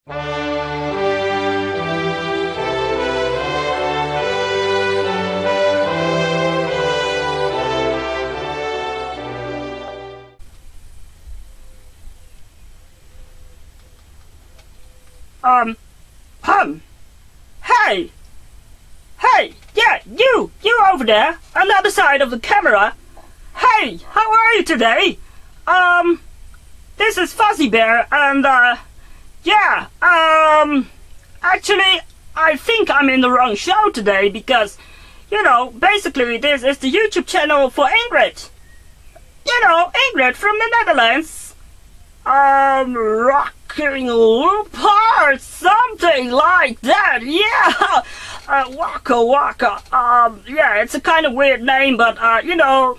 Hum. Hey! Hey! Yeah, you over there, on the other side of the camera. Hey, how are you today? This is Fuzzy Bear, and, yeah, actually, I think I'm in the wrong show today, because, you know, basically this is the YouTube channel for Ingrid. You know, Ingrid from the Netherlands. Rocking Loopart, something like that, yeah! Waka Waka, yeah, it's a kind of weird name, but, you know,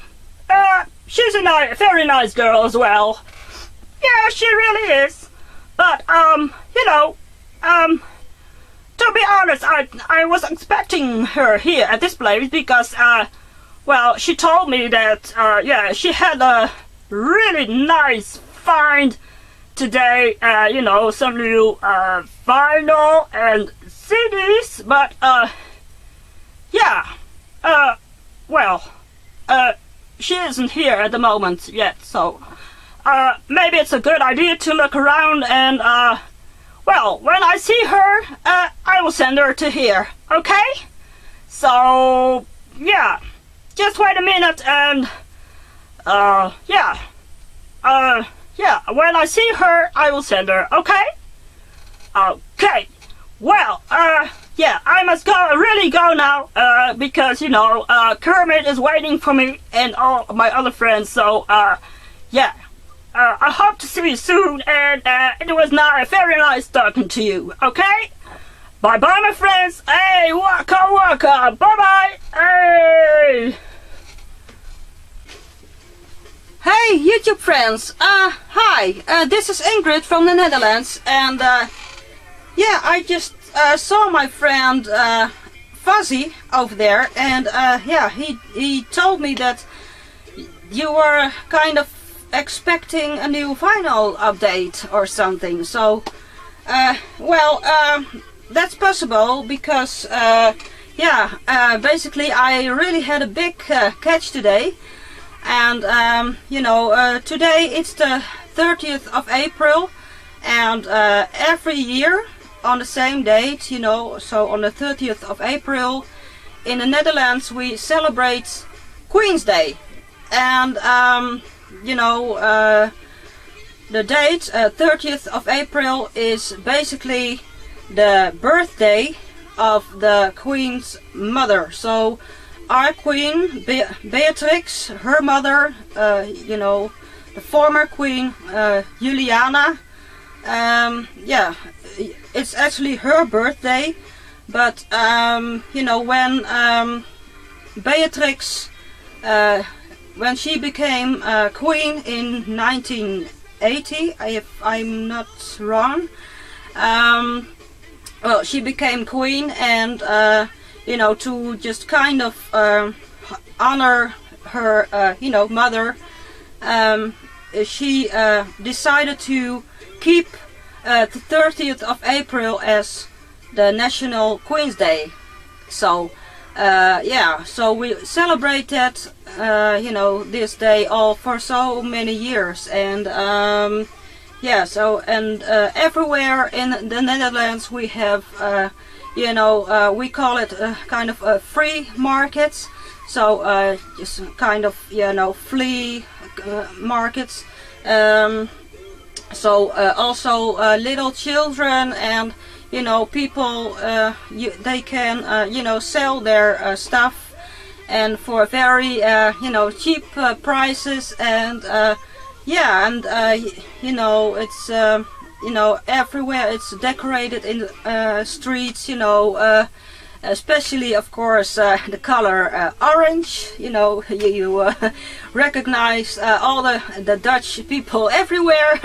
she's a very nice girl as well. Yeah, she really is. But, you know, to be honest, I was expecting her here at this place because, well, she told me that, yeah, she had a really nice find today, you know, some new, vinyl and CDs, but, yeah, well, she isn't here at the moment yet, so, maybe it's a good idea to look around and, well, when I see her, I will send her to here, okay? So, yeah, just wait a minute and, yeah, yeah, when I see her, I will send her, okay? Okay, well, yeah, I must go, really go now, because, you know, Kermit is waiting for me and all my other friends, so, yeah. I hope to see you soon, and it was very nice talking to you, okay? Bye-bye, my friends. Hey, waka waka. Bye-bye. Hey! Hey, YouTube friends. Hi. This is Ingrid from the Netherlands, and, yeah, I just saw my friend, Fuzzy over there, and, yeah, he told me that you were kind of expecting a new vinyl update or something, so well, that's possible because yeah, basically I really had a big catch today, and you know, today it's the 30th of April, and every year on the same date, you know, so on the 30th of April in the Netherlands we celebrate Queensday, and you know, the date 30th of April is basically the birthday of the Queen's mother. So our Queen Beatrix, her mother, you know, the former Queen Juliana, yeah, it's actually her birthday, but you know, when Beatrix when she became queen in 1980, if I'm not wrong, well, she became queen, and you know, to just kind of honor her, you know, mother, she decided to keep the 30th of April as the National Queen's Day. So yeah, so we celebrate that, you know, this day all for so many years, and yeah, so, and everywhere in the Netherlands we have, you know, we call it kind of a free markets, so just kind of, you know, flea markets, so also little children and, you know, people, they can, you know, sell their stuff, and for very, you know, cheap prices, and yeah, and you know, it's, you know, everywhere it's decorated in streets, you know, especially, of course, the color orange. You know, you recognize all the Dutch people everywhere.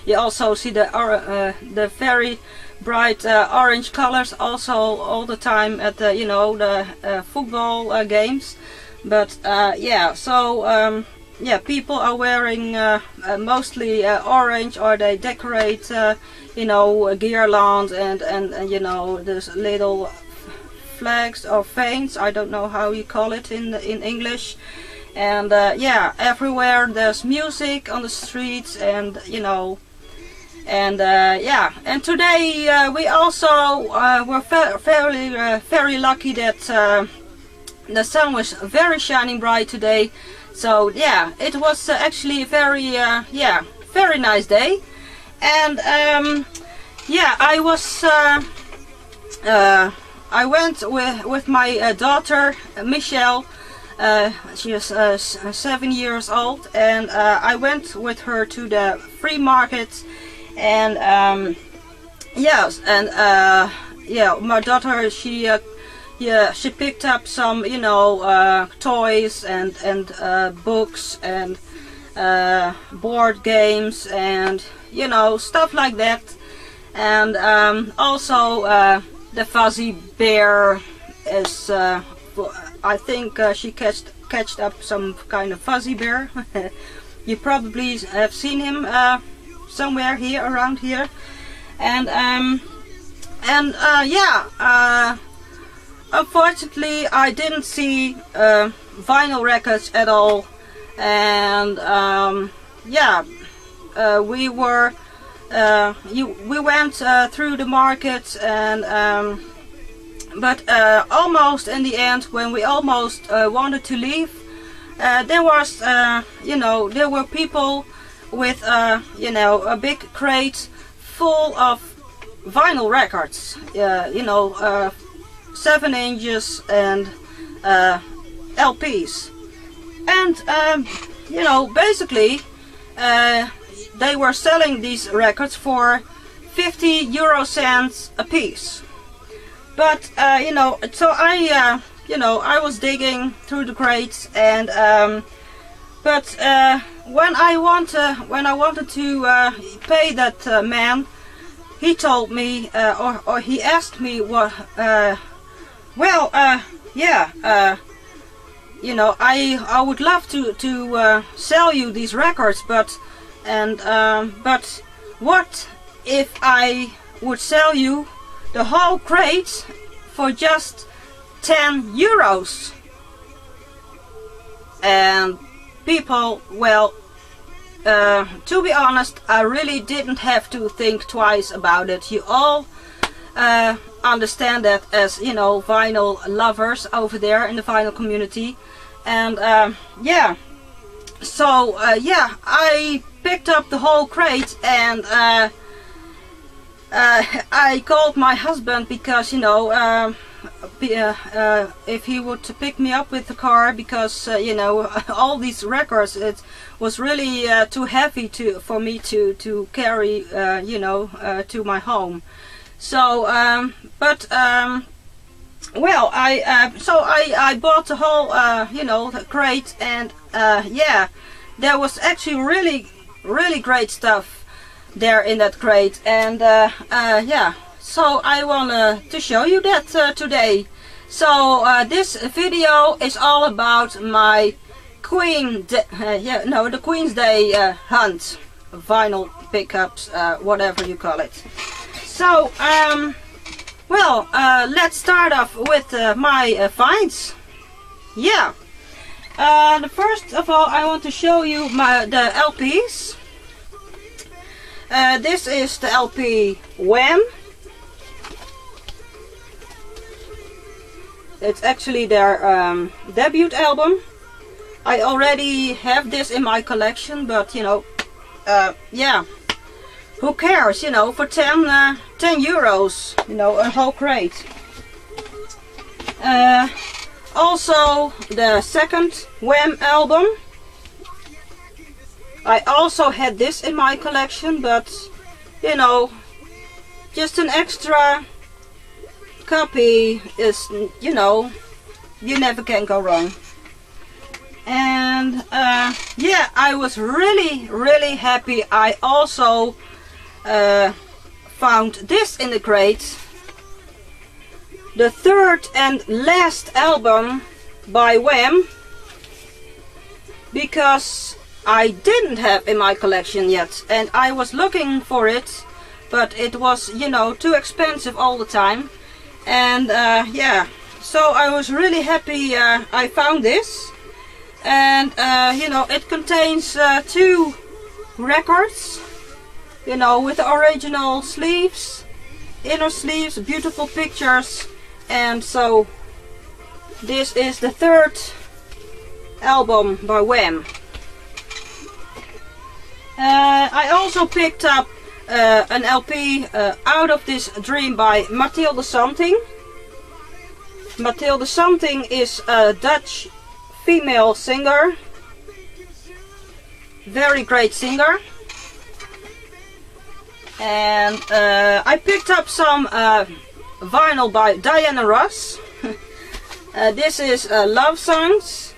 you also see the very bright orange colors also all the time at the, you know, the football games. But yeah, so yeah, people are wearing mostly orange, or they decorate you know, guirlands and you know, there's little flags or fans, I don't know how you call it in English. And yeah, everywhere there's music on the streets, and you know, and yeah, and today we also were very lucky that the sun was very shining bright today. So yeah, it was actually a very yeah, very nice day. And yeah, I went with my daughter Michelle. She is 7 years old, and I went with her to the free market. And yes, and yeah, my daughter, she picked up some, you know, toys and books and board games and, you know, stuff like that. And also the fuzzy bear is I think she catched up some kind of fuzzy bear. You probably have seen him somewhere here, around here. And yeah, unfortunately I didn't see vinyl records at all. And yeah, we went through the market, and but almost in the end, when we almost wanted to leave, there was you know, there were people with you know, a big crate full of vinyl records, you know, 7 inches and LPs. And you know, basically they were selling these records for 50 € a piece. But you know, so I you know, I was digging through the crates, and but when I wanted to pay that man, he told me, or he asked me what, well, yeah, you know, I would love to sell you these records, but but what if I would sell you the whole crate for just 10 euros? And people, well, to be honest, I really didn't have to think twice about it. You all understand that as, you know, vinyl lovers over there in the vinyl community. And yeah, so yeah, I picked up the whole crate, and I called my husband, because, you know, if he would pick me up with the car, because you know, all these records, it was really too heavy for me to carry, you know, to my home. So but well, I bought the whole you know, the crate, and yeah, there was actually really great stuff there in that crate. And yeah, so I want to show you that today. So this video is all about my the QUEENSDAY hunt, vinyl pickups, whatever you call it. So well, let's start off with my finds. Yeah, first of all, I want to show you the LPs. This is the LP Wham. It's actually their debut album. I already have this in my collection, but you know, yeah, who cares, you know, for 10 euros, you know, a whole crate. Also the second Wham album. I also had this in my collection, but you know, just an extra copy is, you know, you never can go wrong. And yeah, I was really happy. I also found this in the crate, the third and last album by Wham, because I didn't have in my collection yet, and I was looking for it but it was, you know, too expensive all the time. And yeah, so I was really happy I found this. And you know, it contains 2 records, you know, with the original sleeves, inner sleeves, beautiful pictures. And so this is the 3rd album by Wham. I also picked up an LP, Out of This Dream by Mathilde Something. Mathilde Something is a Dutch female singer, very great singer. And I picked up some vinyl by Diana Ross. This is Love Songs.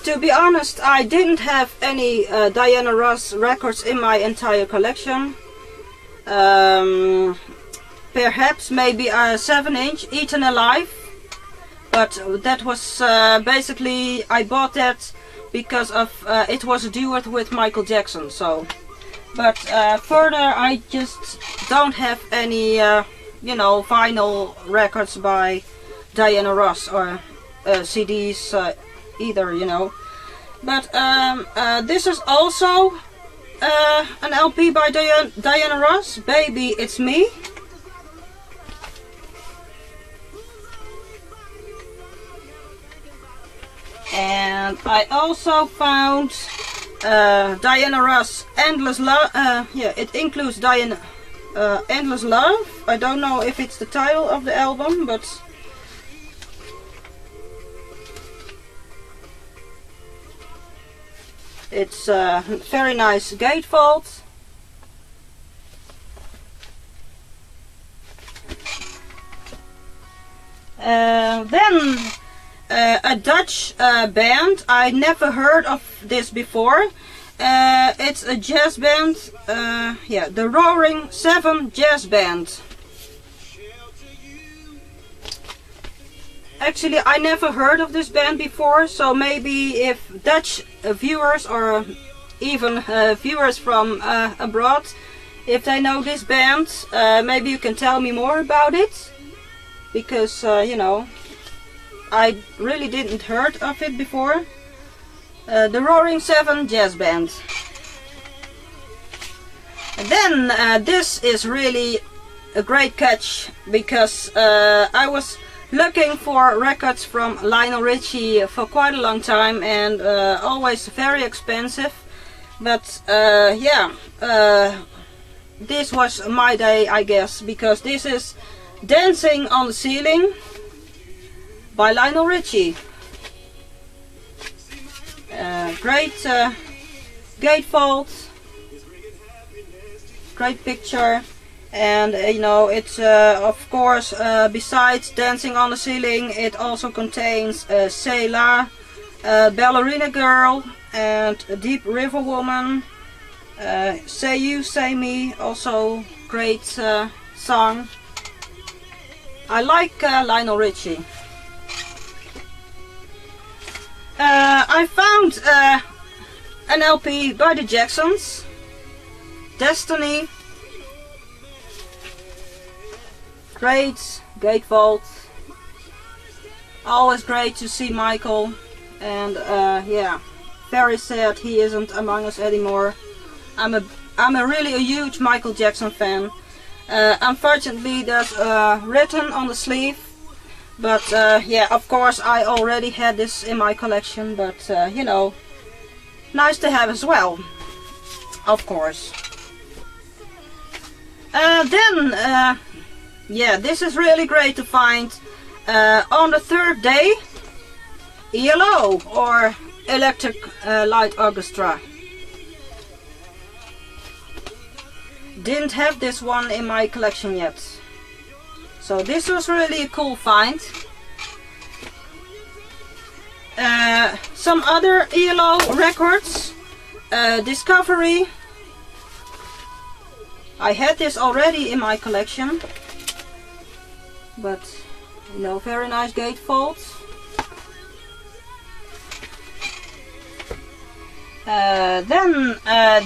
To be honest, I didn't have any Diana Ross records in my entire collection. Perhaps maybe a 7-inch Eaten Alive, but that was basically, I bought that because of it was a duet with Michael Jackson. So, but further I just don't have any you know, vinyl records by Diana Ross or CDs either, you know. But this is also an LP by Diana Ross, Baby It's Me. And I also found Diana Ross Endless Love. Yeah, it includes Diana Endless Love. I don't know if it's the title of the album, but it's a very nice gatefold. Then a Dutch band. I never heard of this before. It's a jazz band. Yeah, the Roaring Seven Jazz Band. Actually, I never heard of this band before, so maybe if Dutch viewers or even viewers from abroad, if they know this band, maybe you can tell me more about it, because you know, I really didn't heard of it before. The Roaring Seven Jazz Band. And then this is really a great catch, because I was looking for records from Lionel Richie for quite a long time, and always very expensive. But yeah, this was my day, I guess, because this is Dancing on the Ceiling by Lionel Richie. Great gatefold, great picture. And you know, it's of course, besides Dancing on the Ceiling, it also contains C'est La, Ballerina Girl, and Deep River Woman, Say You, Say Me, also great song. I like Lionel Richie. I found an LP by the Jacksons, Destiny. Great gatefold. Always great to see Michael, and yeah, very sad he isn't among us anymore. I'm a really a huge Michael Jackson fan. Unfortunately, there's written on the sleeve, but yeah, of course I already had this in my collection, but you know, nice to have as well, of course. Then yeah, this is really great to find on the 3rd day, ELO, or Electric Light Orchestra. Didn't have this one in my collection yet, so this was really a cool find. Some other ELO records, Discovery. I had this already in my collection, but you know, very nice gatefold. Then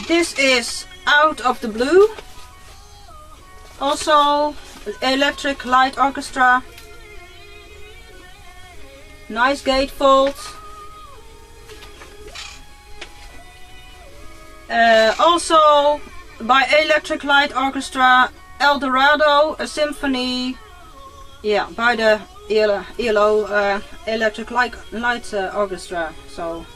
this is Out of the Blue. Also Electric Light Orchestra. Nice gatefold. Also by Electric Light Orchestra, El Dorado, a symphony. Yeah, by the ELO Electric Light Orchestra. So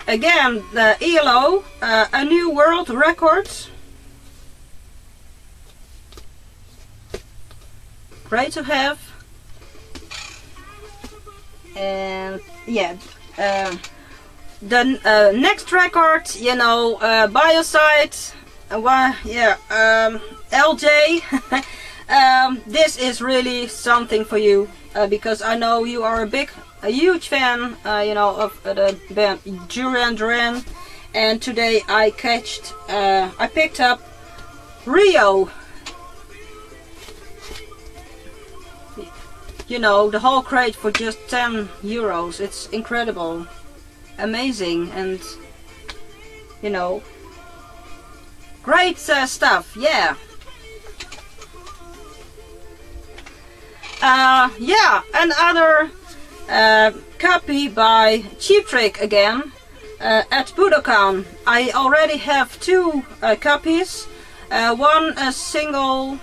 again, the ELO, a new world record. Great to have. And yeah, the next record, you know, Biocide, LJ. This is really something for you, because I know you are a huge fan, you know, of the band Duran Duran. And today I picked up Rio. You know, the whole crate for just 10 euros. It's incredible, amazing, and you know, great stuff. Yeah. Yeah, another copy by Cheap Trick again at Budokan. I already have two copies. One a single,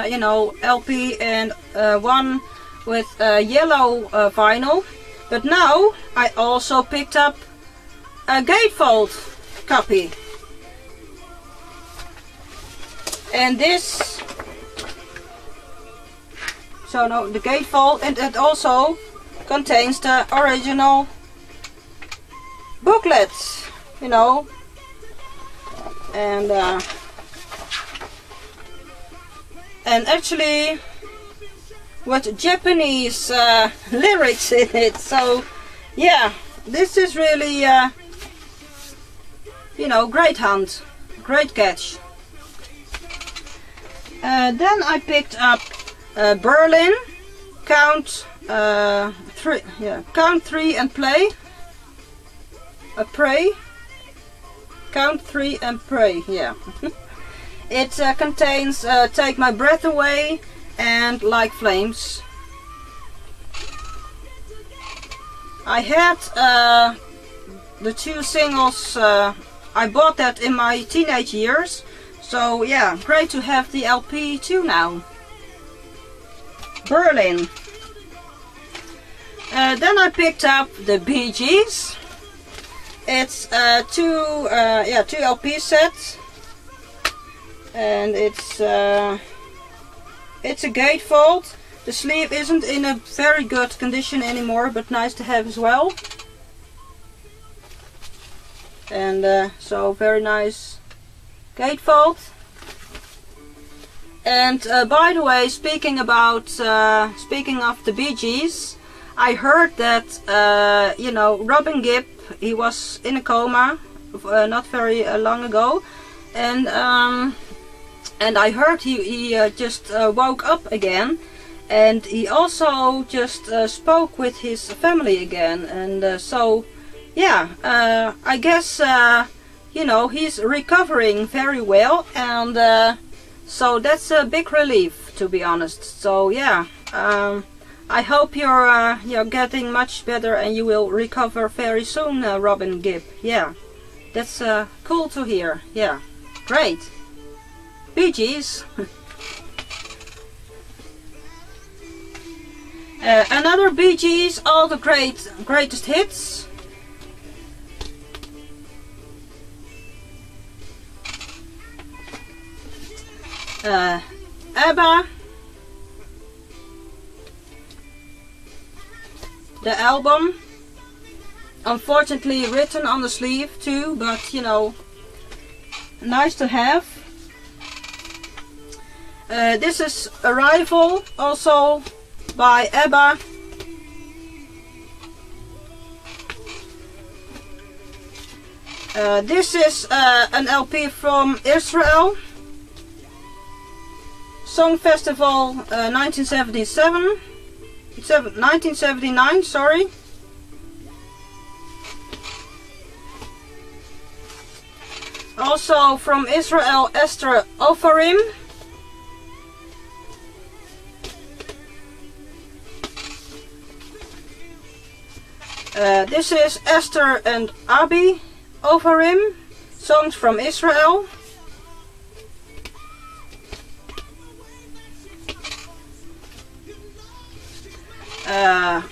you know, LP, and one with yellow vinyl. But now I also picked up a gatefold copy. And this, so no, the gatefold, and it also contains the original booklets, you know, and actually with Japanese lyrics in it. So yeah, this is really you know, great hunt, great catch. Then I picked up Berlin, Count 3, yeah, Count 3 and Play. Pray. Count 3 and Pray, yeah. It contains Take My Breath Away and Like Flames. I had the two singles, I bought that in my teenage years, so yeah, great to have the LP too now. Berlin. Then I picked up the Bee Gees. It's two LP sets, and it's a gatefold. The sleeve isn't in a very good condition anymore, but nice to have as well. And so very nice gatefold. And by the way, speaking of the Bee Gees, I heard that you know, Robin Gibb, he was in a coma not very long ago, and I heard he just woke up again, and he also just spoke with his family again, and so yeah, I guess you know, he's recovering very well, and so that's a big relief, to be honest. So yeah, I hope you're getting much better and you will recover very soon, Robin Gibb. Yeah, that's cool to hear. Yeah, great. Bee Gees. Another Bee Gees, all the greatest hits. ABBA. The album, unfortunately written on the sleeve too, but you know, nice to have. This is Arrival, also by ABBA. This is an LP from Israel. Song Festival 1979, sorry. Also from Israel, Esther Ofarim. This is Esther and Abi Ofarim, songs from Israel.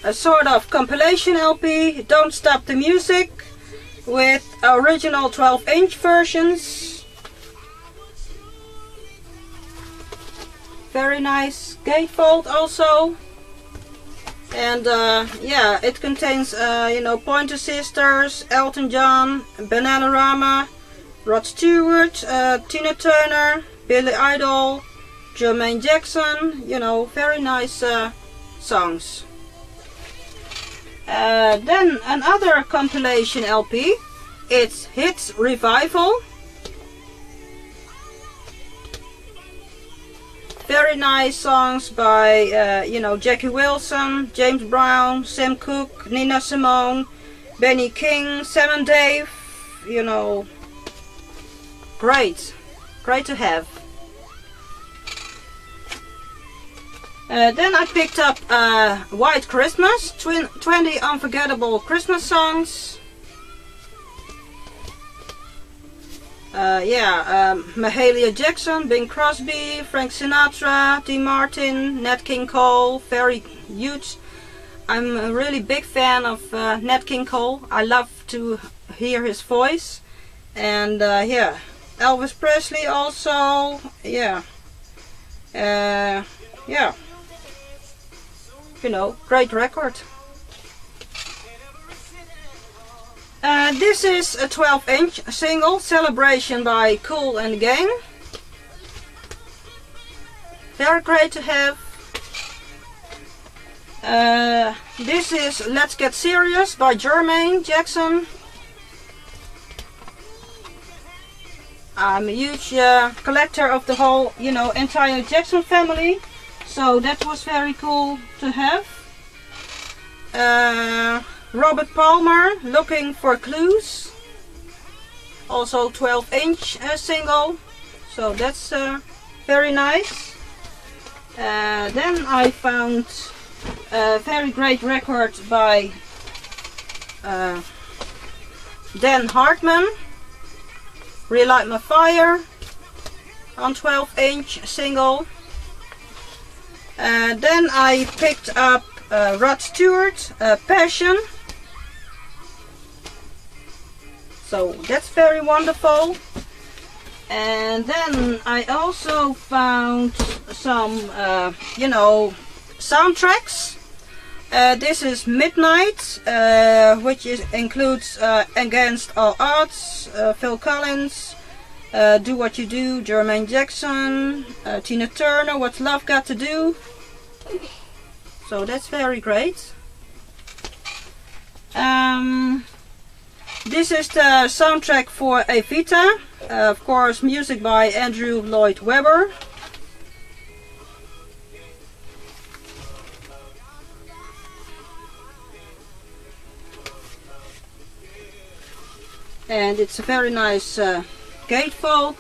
A sort of compilation LP, Don't Stop the Music, with original 12-inch versions. Very nice gatefold also. And yeah, it contains you know, Pointer Sisters, Elton John, Bananarama, Rod Stewart, Tina Turner, Billy Idol, Jermaine Jackson, you know, very nice songs. Then another compilation LP, it's Hits Revival. Very nice songs by, you know, Jackie Wilson, James Brown, Sam Cooke, Nina Simone, Benny King, Sam and Dave, you know, great to have. Then I picked up White Christmas, 20 unforgettable Christmas songs. Yeah, Mahalia Jackson, Bing Crosby, Frank Sinatra, Dean Martin, Nat King Cole, very huge. I'm a really big fan of Nat King Cole. I love to hear his voice. And yeah, Elvis Presley also, yeah. Yeah. You know, great record. This is a 12-inch single, Celebration by Kool and the Gang. Very great to have. This is Let's Get Serious by Jermaine Jackson. I'm a huge collector of the whole, you know, entire Jackson family. So that was very cool to have. Robert Palmer, Looking for Clues. Also 12-inch single. So that's very nice. Then I found a very great record by Dan Hartman. Relight My Fire on 12-inch single. Then I picked up Rod Stewart, Passion. So that's very wonderful. And then I also found some, you know, soundtracks. This is Midnight, which includes Against All Odds, Phil Collins, Do What You Do, Jermaine Jackson, Tina Turner, What's Love Got to Do. So that's very great. This is the soundtrack for Evita, of course, music by Andrew Lloyd Webber. And it's a very nice gatefold.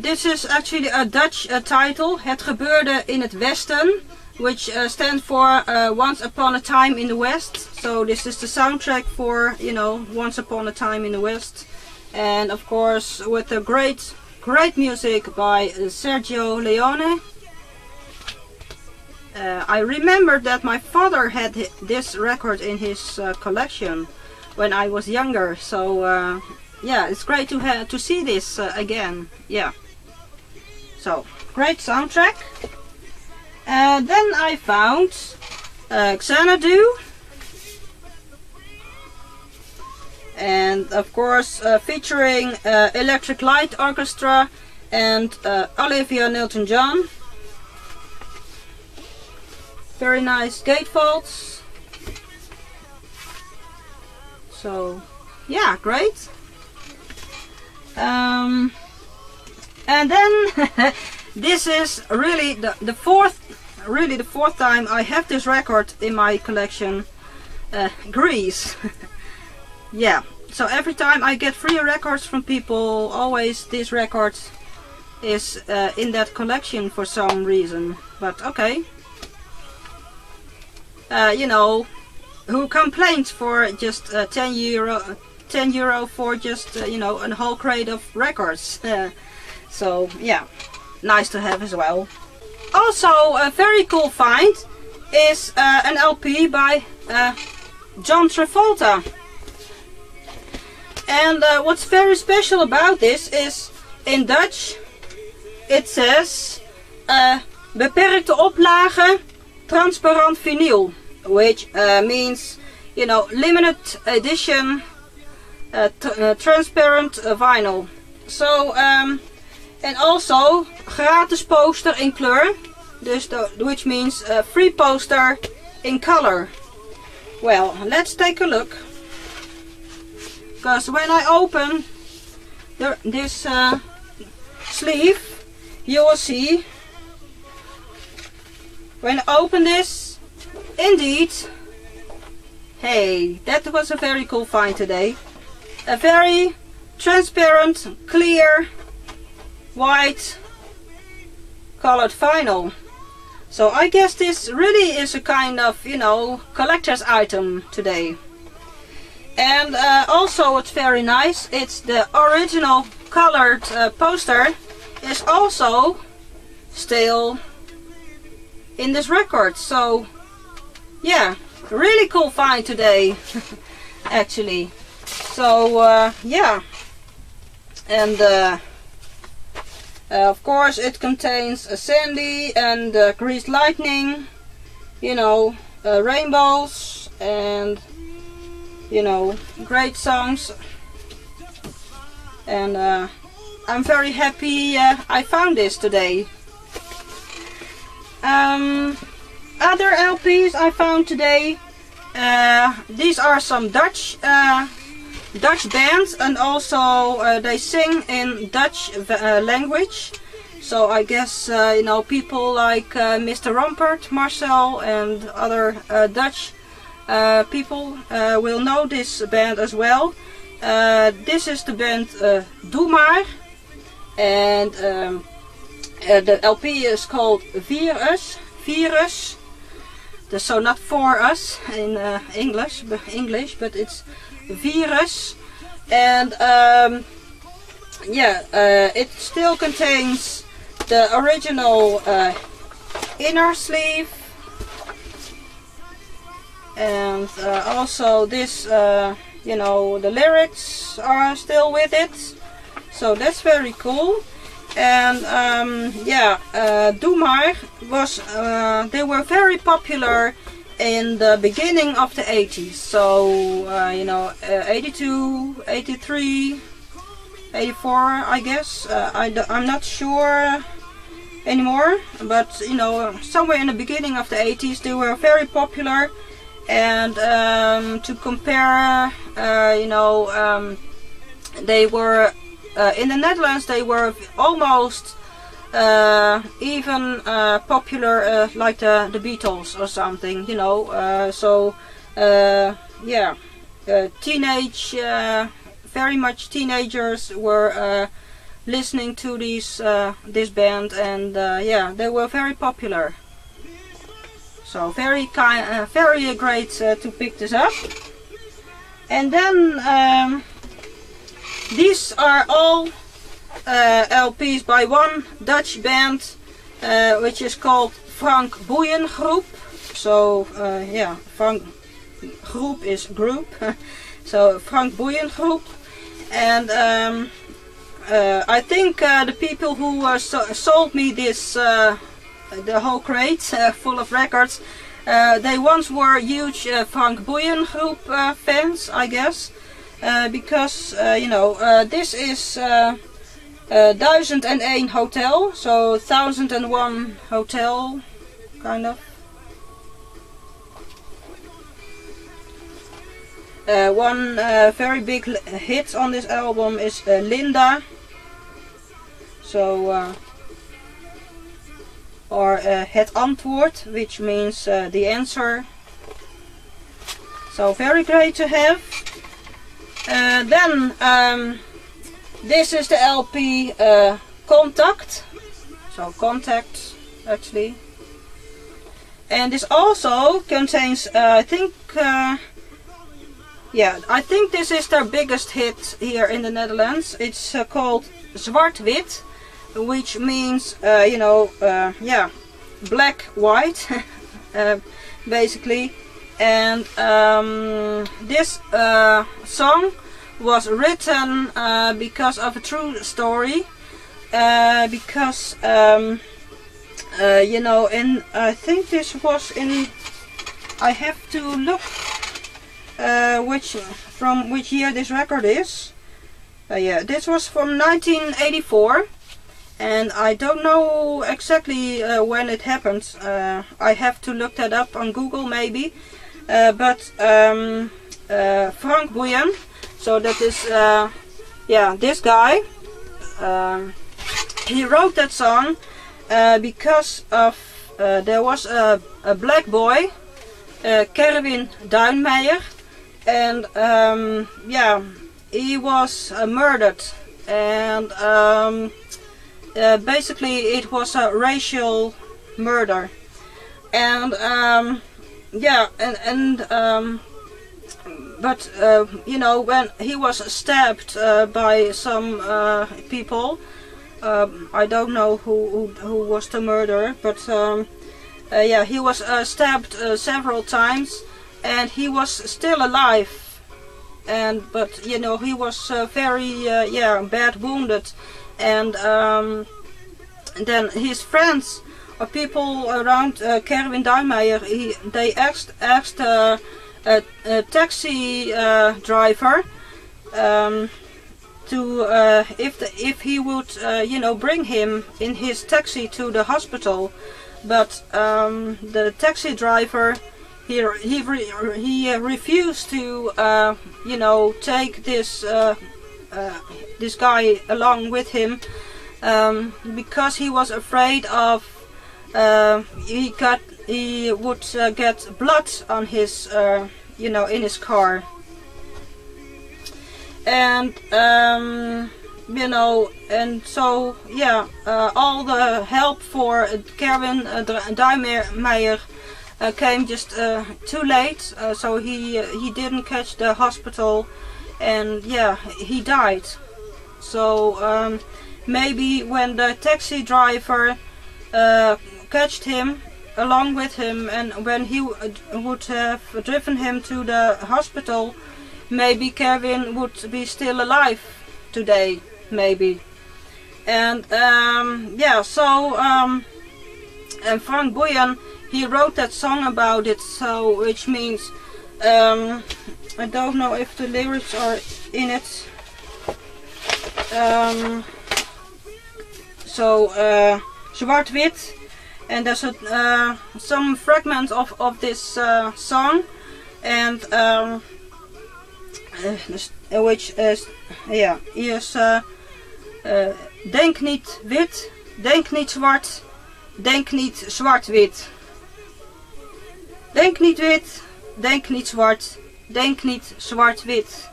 This is actually a Dutch title, Het gebeurde in het Westen, which stands for Once Upon a Time in the West. So this is the soundtrack for, you know, Once Upon a Time in the West. And of course with the great music by Sergio Leone. I remember that my father had this record in his collection when I was younger, so yeah, it's great to see this again. Yeah, so great soundtrack. Then I found Xanadu, and of course featuring Electric Light Orchestra and Olivia Newton-John. Very nice gatefolds. So yeah, great. And then this is really the fourth really the fourth time I have this record in my collection, Grease. Yeah, so every time I get free records from people, always this record is in that collection for some reason. But okay, you know, who complains for just 10 euro for just you know, a whole crate of records. So yeah, nice to have as well. Also a very cool find is an LP by John Travolta. And what's very special about this is, in Dutch it says beperkte oplage transparant vinyl, which means, you know, limited edition transparent vinyl. So and also gratis poster in kleur, which means free poster in color. Well, let's take a look, because when I open this sleeve, you will see, when I open this, indeed, hey, that was a very cool find today. A very transparent, clear, white colored vinyl. So I guess this really is a kind of, you know, collector's item today. And also what's very nice, it's the original colored poster is also still in this record. So yeah, really cool find today. Actually. So yeah, and of course it contains a Sandy and Greased Lightning, you know, rainbows, and you know, great songs. And I'm very happy I found this today. Other LPs I found today, these are some Dutch bands, and also they sing in Dutch language. So I guess you know, people like Mr. Rampert, Marcel, and other Dutch people will know this band as well. This is the band Doe Maar, and the LP is called Virus. So not for us in English, but it's Virus. And yeah, it still contains the original inner sleeve, and also this, you know, the lyrics are still with it, so that's very cool. And yeah, Doe Maar was, they were very popular in the beginning of the 80s. So you know, 82, 83, 84, I guess. I'm not sure anymore, but you know, somewhere in the beginning of the 80s they were very popular. And to compare, you know, they were in the Netherlands, they were almost even popular like the Beatles or something, you know. So yeah, teenage, very much teenagers were listening to this band, and yeah, they were very popular. So very great to pick this up. And then these are all LPs by one Dutch band, which is called Frank Boeien Groep. So yeah, Frank Groep is group. So Frank Boeien Groep. And I think the people who sold me this, the whole crate full of records, they once were huge Frank Boeien Groep fans, I guess. Because you know, this is 1001 Hotel, so 1001 Hotel, kind of. One very big hit on this album is or het antwoord, which means the answer. So very great to have. Then this is the LP Contact. So Contact actually. And this also contains, I think this is their biggest hit here in the Netherlands. It's called Zwart-Wit, which means, black, white, basically. And this song was written because of a true story. Because and I think this was in, I have to look from which year this record is. This was from 1984, and I don't know exactly when it happened. I have to look that up on Google maybe. But Frank Boeien, so that is this guy, he wrote that song because of there was a black boy, Kerwin Duinmeijer, and he was murdered, and basically it was a racial murder, and when he was stabbed by some people, I don't know who was the murderer, but he was stabbed several times, and he was still alive, but he was very bad wounded, and then his friends or people around Kerwin Duinmeijer, they asked a taxi driver if he would bring him in his taxi to the hospital, but the taxi driver he refused to take this guy along with him because he was afraid of he would get blood on his in his car, and and so all the help for Kerwin Duinmeijer came just too late, so he didn't catch the hospital, and he died. So maybe when the taxi driver catched him along with him, and when he would have driven him to the hospital, maybe Kerwin would be still alive today, maybe. And and Frank Boeien, he wrote that song about it, so which means I don't know if the lyrics are in it. Zwart-Wit, and there's some fragments of this song, and which is denk niet wit, denk niet zwart, denk niet zwart-wit. Denk niet wit, denk niet zwart, denk niet zwart-wit,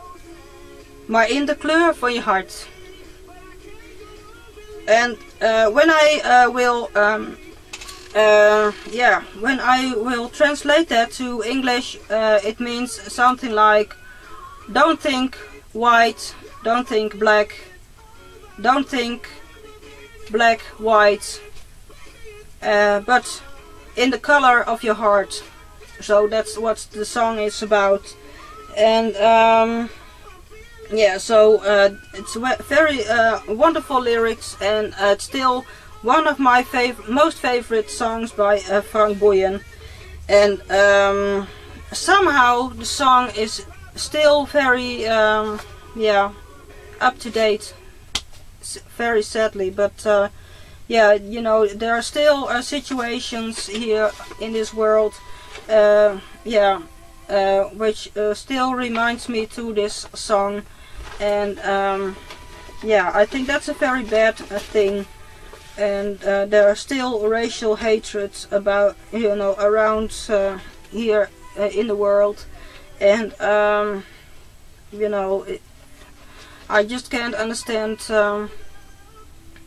maar in de kleur van je hart. And when I will translate that to English, it means something like, don't think white, don't think black, don't think black, white, but in the color of your heart. So that's what the song is about. And it's very wonderful lyrics, and it's still one of my most favorite songs by Frank Boeien. And somehow the song is still very up to date, very sadly, but there are still situations here in this world which still reminds me to this song, and I think that's a very bad thing. and there are still racial hatreds about, you know, around here in the world, and you know, I just can't understand.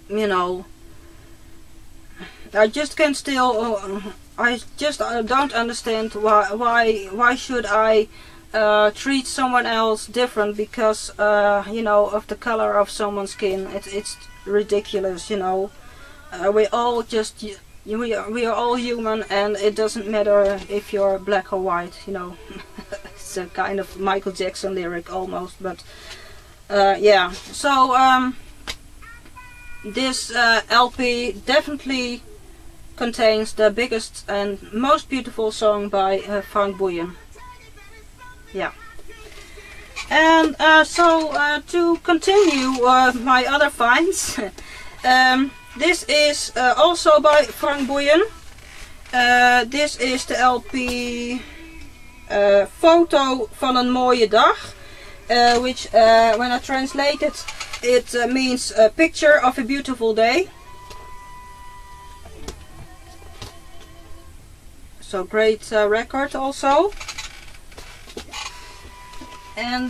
You know, I just can't still. I just don't understand why should I treat someone else different because you know, of the color of someone's skin. It's ridiculous, you know. We all just we are all human, and it doesn't matter if you're black or white, you know. It's a kind of Michael Jackson lyric almost, but yeah. So this LP definitely contains the biggest and most beautiful song by Frank Boeien. Yeah. And so to continue my other finds, this is also by Frank Boeien. This is de LP Foto van een mooie dag, which when I translate it, it means a picture of a beautiful day. So great record also. And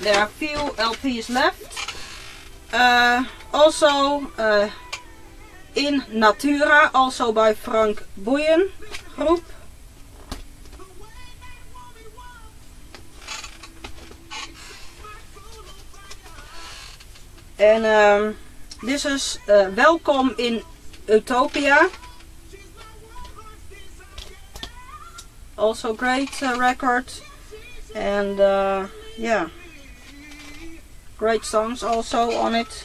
there are few LPs left. Also in Natura, also by Frank Boeien Group. And this is Welkom in Utopia. Also great record, and yeah, great songs also on it.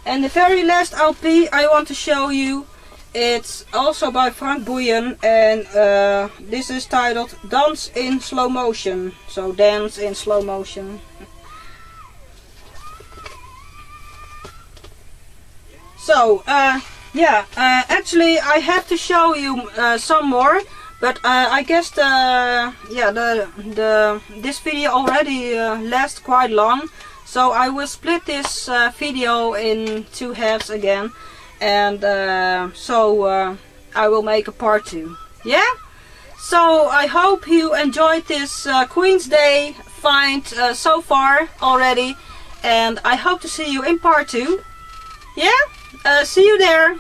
And the very last LP I want to show you, it's also by Frank Boeien, and this is titled Dance in Slow Motion. So dance in slow motion. So yeah, actually I have to show you some more, but I guess this video already lasts quite long, so I will split this video in two halves again, and so I will make a part 2. Yeah? So I hope you enjoyed this Queen's Day find so far already, and I hope to see you in part 2. Yeah? See you there!